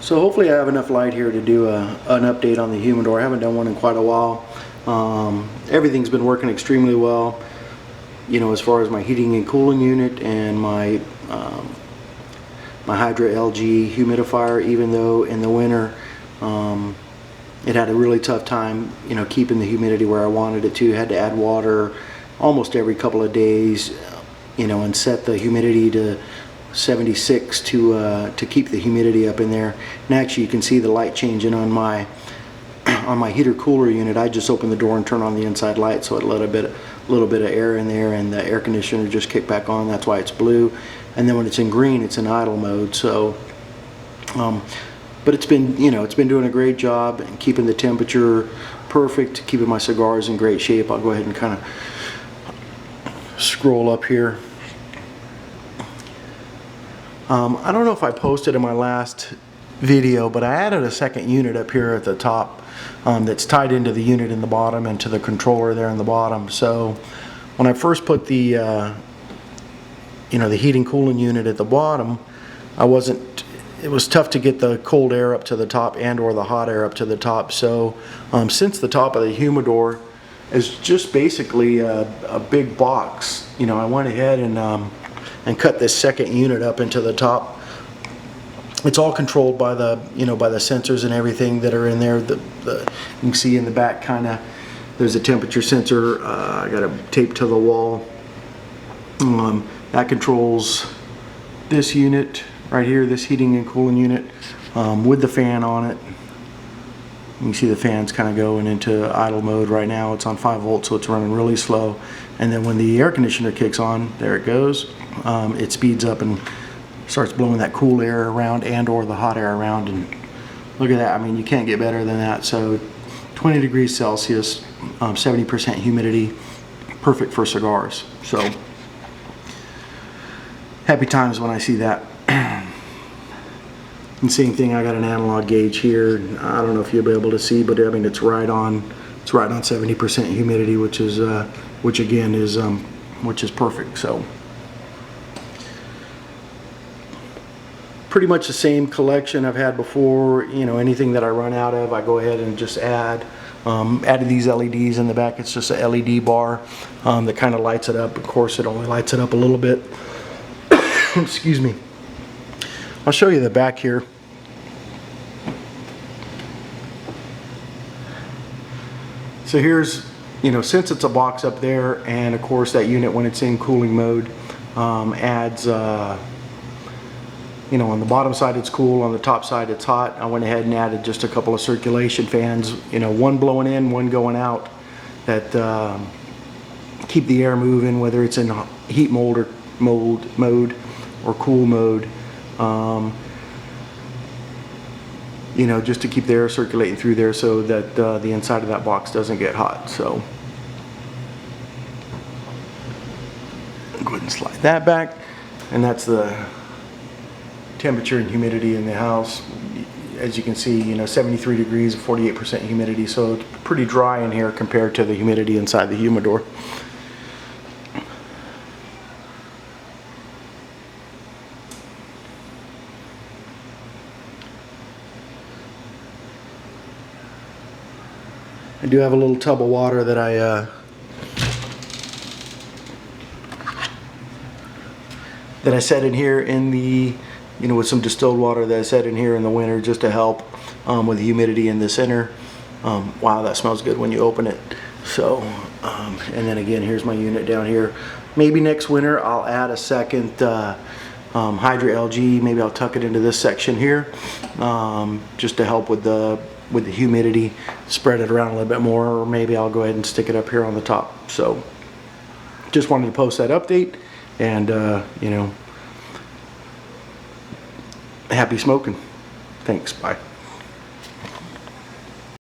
So hopefully I have enough light here to do an update on the humidor. I haven't done one in quite a while. Everything's been working extremely well, you know, as far as my heating and cooling unit and my my Hydra LG humidifier, even though in the winter it had a really tough time, you know, keeping the humidity where I wanted it to. Had to add water almost every couple of days, you know, and set the humidity to 76 to keep the humidity up in there. And actually you can see the light changing on my heater cooler unit. I just opened the door and turned on the inside light so it let a little bit of air in there, and the air conditioner just kicked back on. That's why it's blue. And then when it's in green, it's in idle mode. So but it's been, you know, it's been doing a great job and keeping the temperature perfect, keeping my cigars in great shape. I'll go ahead and kind of scroll up here. I don't know if I posted in my last video, but I added a second unit up here at the top that's tied into the unit in the bottom and to the controller there in the bottom. So when I first put the you know, the heating cooling unit at the bottom, it was tough to get the cold air up to the top and or the hot air up to the top. So since the top of the humidor is just basically a big box, you know, I went ahead and cut this second unit up into the top. It's all controlled by the, you know, by the sensors and everything that are in there. You can see in the back kind of, there's a temperature sensor. I got it taped to the wall. That controls this unit right here, this heating and cooling unit with the fan on it. You can see the fan's kind of going into idle mode right now. It's on 5 volts, so it's running really slow. And then when the air conditioner kicks on, there it goes. It speeds up and starts blowing that cool air around and or the hot air around. And look at that. I mean, you can't get better than that. So 20 degrees Celsius, 70% humidity, perfect for cigars. So happy times when I see that. And same thing, I got an analog gauge here. I don't know if you'll be able to see, but I mean it's right on 70% humidity, which is again is perfect. So pretty much the same collection I've had before. You know, anything that I run out of, I go ahead and just add. Added these LEDs in the back. It's just a LED bar that kind of lights it up. Of course, it only lights it up a little bit. Excuse me. I'll show you the back here. So here's, you know, since it's a box up there, and of course that unit when it's in cooling mode adds, you know, on the bottom side it's cool, on the top side it's hot. I went ahead and added just a couple of circulation fans, you know, one blowing in, one going out, that keep the air moving, whether it's in heat mode or cool mode. You know, just to keep the air circulating through there so that the inside of that box doesn't get hot. So go ahead and slide that back, and that's the temperature and humidity in the house. As you can see, you know, 73 degrees, 48% humidity, so it's pretty dry in here compared to the humidity inside the humidor. I do have a little tub of water that I set in here in the, you know, with some distilled water that I set in here in the winter just to help with the humidity in the center. Wow, that smells good when you open it. So, and then again, here's my unit down here. Maybe next winter I'll add a second Hydra LG. Maybe I'll tuck it into this section here just to help with the humidity, spread it around a little bit more, or maybe I'll go ahead and stick it up here on the top. So just wanted to post that update, and you know, happy smoking. Thanks, bye.